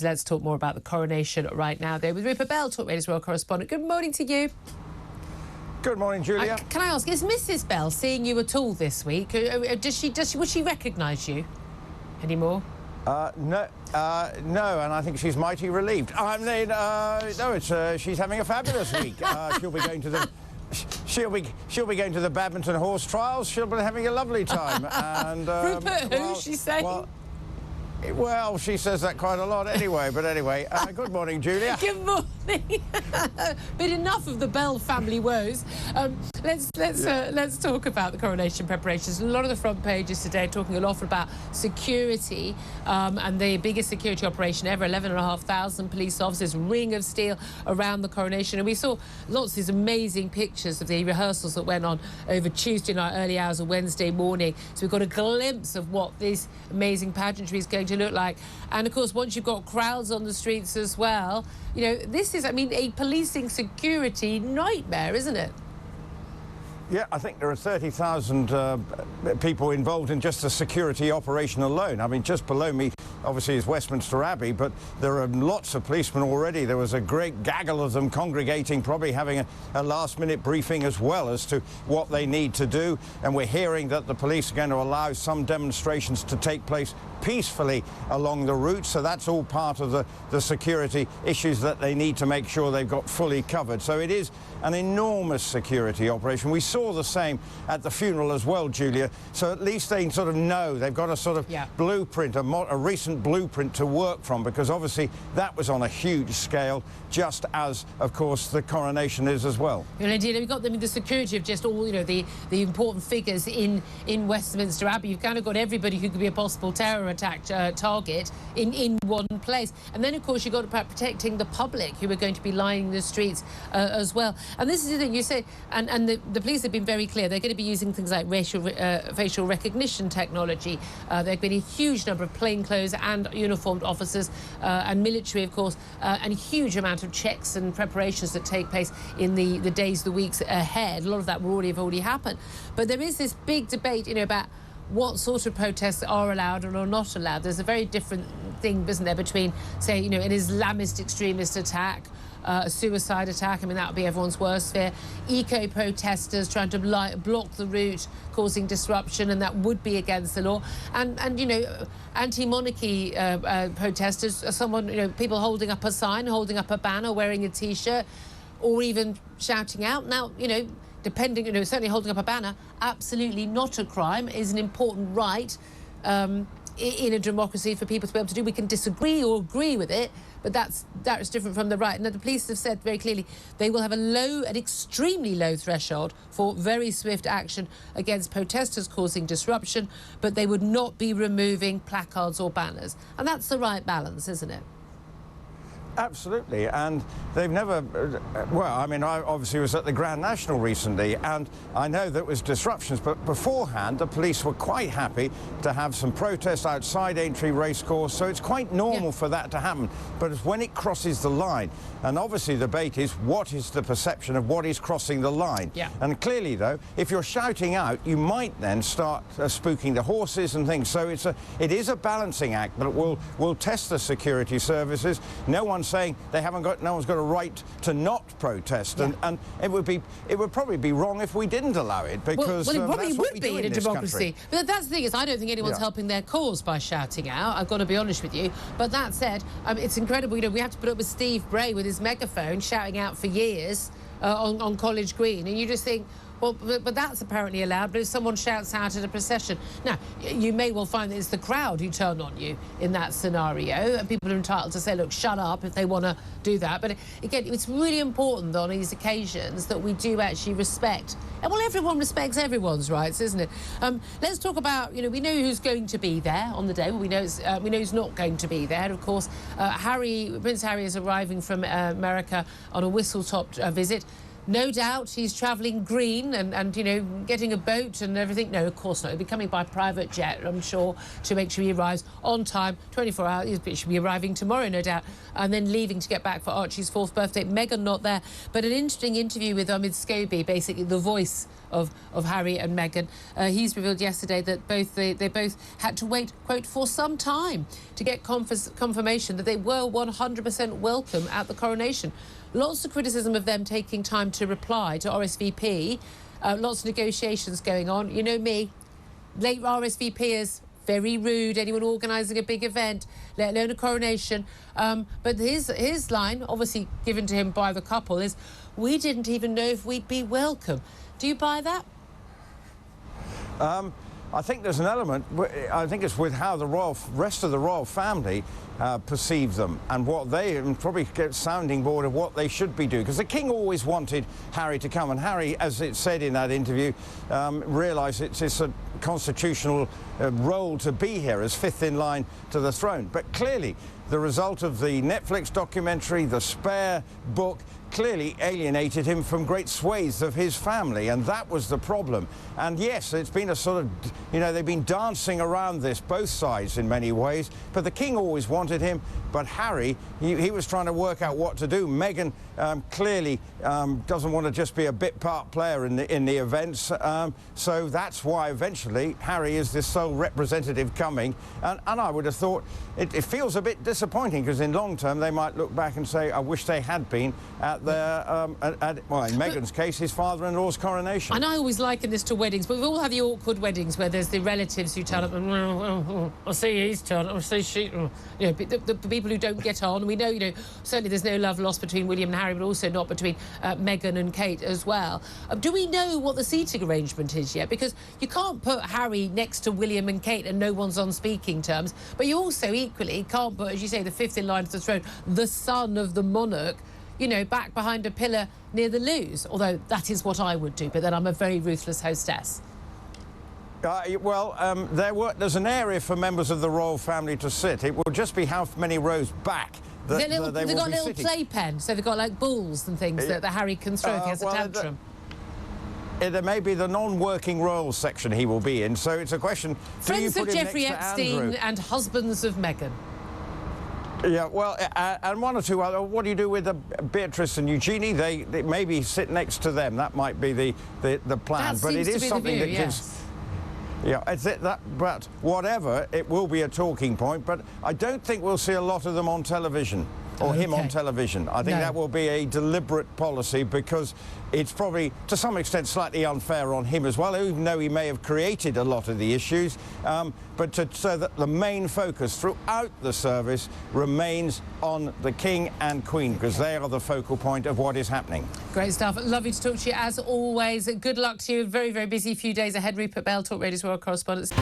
Let's talk more about the coronation right now, though, with Rupert Bell, Talk Radio's royal correspondent. Good morning to you. Good morning, Julia. Can I ask, is Mrs. Bell seeing you at all this week? Would she recognise you anymore? No, and I think she's mighty relieved. I mean, no, she's having a fabulous week. She'll be going to the. She'll be going to the badminton horse trials. She'll be having a lovely time. And Rupert, who's she saying? Well, she says that quite a lot anyway. But anyway, good morning, Julia. Good morning. But enough of the Bell family woes. Let's talk about the coronation preparations. A lot of the front pages today talking an awful about security and the biggest security operation ever. 11,500 police officers, ring of steel around the coronation. And we saw lots of these amazing pictures of the rehearsals that went on over Tuesday night, early hours of Wednesday morning. So we've got a glimpse of what this amazing pageantry is going to look like. And of course, once you've got crowds on the streets as well, you know, this is, I mean, a policing security nightmare, isn't it? Yeah, I think there are 30,000 people involved in just the security operation alone. I mean, just below me, obviously, is Westminster Abbey, but there are lots of policemen already. There was a great gaggle of them congregating, probably having a last-minute briefing as well as to what they need to do. And we're hearing that the police are going to allow some demonstrations to take place peacefully along the route. So that's all part of the security issues that they need to make sure they've got fully covered. So it is an enormous security operation. We saw the same at the funeral as well, Julia. So at least they sort of know they've got a sort of blueprint, a recent blueprint to work from, because obviously that was on a huge scale, just as, of course, the coronation is as well. You know, we've got the security of just all, you know, the important figures in Westminster Abbey. You've kind of got everybody who could be a possible terror attack target in one place. And then, of course, you've got about protecting the public who are going to be lining the streets as well. And this is the thing you say, and the police have been very clear. They're going to be using things like facial recognition technology. There have been a huge number of plainclothes and uniformed officers and military, of course, and a huge amount of checks and preparations that take place in the days, the weeks ahead. A lot of that will have already happened. But there is this big debate, you know, about what sort of protests are allowed and are not allowed. There's a very different thing, isn't there, between, say, you know, an Islamist extremist attack, a suicide attack. I mean, that would be everyone's worst fear. Eco-protesters trying to block the route, causing disruption, and that would be against the law. And you know, anti-monarchy protesters are someone, you know, people holding up a sign, holding up a banner, wearing a T-shirt, or even shouting out. Now, you know, depending, you know, certainly holding up a banner, absolutely not a crime, is an important right in a democracy for people to be able to do. We can disagree or agree with it, but that's different from the right. And the police have said very clearly they will have an extremely low threshold for very swift action against protesters causing disruption, but they would not be removing placards or banners. And that's the right balance, isn't it? Absolutely, and they've never, well, I mean, I obviously was at the Grand National recently, and I know there was disruptions, but beforehand the police were quite happy to have some protests outside Aintree Racecourse, so it's quite normal for that to happen. But it's when it crosses the line, and obviously the debate is what is the perception of what is crossing the line. And clearly, though, if you're shouting out, you might then start spooking the horses and things. So it is a balancing act, but it will test the security services. No one's saying no one's got a right to not protest, and it would probably be wrong if we didn't allow it, because well, it probably that's would be in a democracy. But that's the thing, is I don't think anyone's helping their cause by shouting out. I've got to be honest with you. But that said, it's incredible. You know, we have to put up with Steve Bray with his megaphone shouting out for years on College Green, and you just think, well, but that's apparently allowed. But if someone shouts out at a procession, now you may well find that it's the crowd who turn on you in that scenario, and people are entitled to say, look, shut up, if they want to do that. But again, it's really important on these occasions that we do actually respect, and well, everyone respects everyone's rights, isn't it? Let's talk about, you know, we know who's going to be there on the day. Well, we know who's not going to be there. Of course, Prince Harry is arriving from America on a whistle-topped visit. No doubt he's travelling green and, you know, getting a boat and everything. No, of course not. He'll be coming by private jet, I'm sure, to make sure he arrives on time, 24 hours. He should be arriving tomorrow, no doubt, and then leaving to get back for Archie's 4th birthday. Meghan not there, but an interesting interview with Omid Scobie, basically the voice of Harry and Meghan. He's revealed yesterday that they both had to wait, quote, for some time to get confirmation that they were 100% welcome at the coronation. Lots of criticism of them taking time to reply to RSVP. Lots of negotiations going on. You know me, late RSVPers, very rude. Anyone organising a big event, let alone a coronation. But his line, obviously given to him by the couple, is, we didn't even know if we'd be welcome. Do you buy that? I think there's an element, I think it's with how the rest of the royal family perceive them and what they, and probably get sounding board of what they should be doing. Because the king always wanted Harry to come, and Harry, as it said in that interview, realised it's a constitutional role to be here as fifth in line to the throne. But clearly, the result of the Netflix documentary, the Spare book, clearly alienated him from great swathes of his family, and that was the problem. And yes, it's been a sort of, you know, they've been dancing around this, both sides in many ways, but the king always wanted him, but Harry, he was trying to work out what to do. Meghan clearly doesn't want to just be a bit part player in the events, so that's why eventually Harry is this sole representative coming, and I would have thought it feels a bit disappointing, because in long term they might look back and say, I wish they had been at their, well, in Meghan's case, his father-in-law's coronation. And I always liken this to weddings, but we all have the awkward weddings where there's the relatives who turn up and, I see he's turned up, I see she, you know, the people who don't get on. We know, you know, certainly there's no love lost between William and Harry, but also not between Meghan and Kate as well. Do we know what the seating arrangement is yet? Because you can't put Harry next to William and Kate and no one's on speaking terms, but you also equally can't put, as you say, the fifth in line to the throne, the son of the monarch, you know, back behind a pillar near the loos, although that is what I would do, but then I'm a very ruthless hostess. There's an area for members of the royal family to sit. It will just be how many rows back that they will be sitting. They've got a little playpen, so they've got like balls and things that Harry can throw if he has a tantrum. There may be the non-working royals section he will be in, so it's a question, Friends of Jeffrey Epstein and husbands of Meghan. Yeah, well, and one or two other. What do you do with Beatrice and Eugenie? They maybe sit next to them. That might be the plan. But it is something that gives. Yeah, but whatever, it will be a talking point. But I don't think we'll see a lot of them on television. Or him on television. I think that will be a deliberate policy, because it's probably, to some extent, slightly unfair on him as well, even though he may have created a lot of the issues, so that the main focus throughout the service remains on the King and Queen, because they are the focal point of what is happening. Great stuff. Lovely to talk to you, as always. Good luck to you. Very, very busy few days ahead. Rupert Bell, Talk Radio's world correspondent.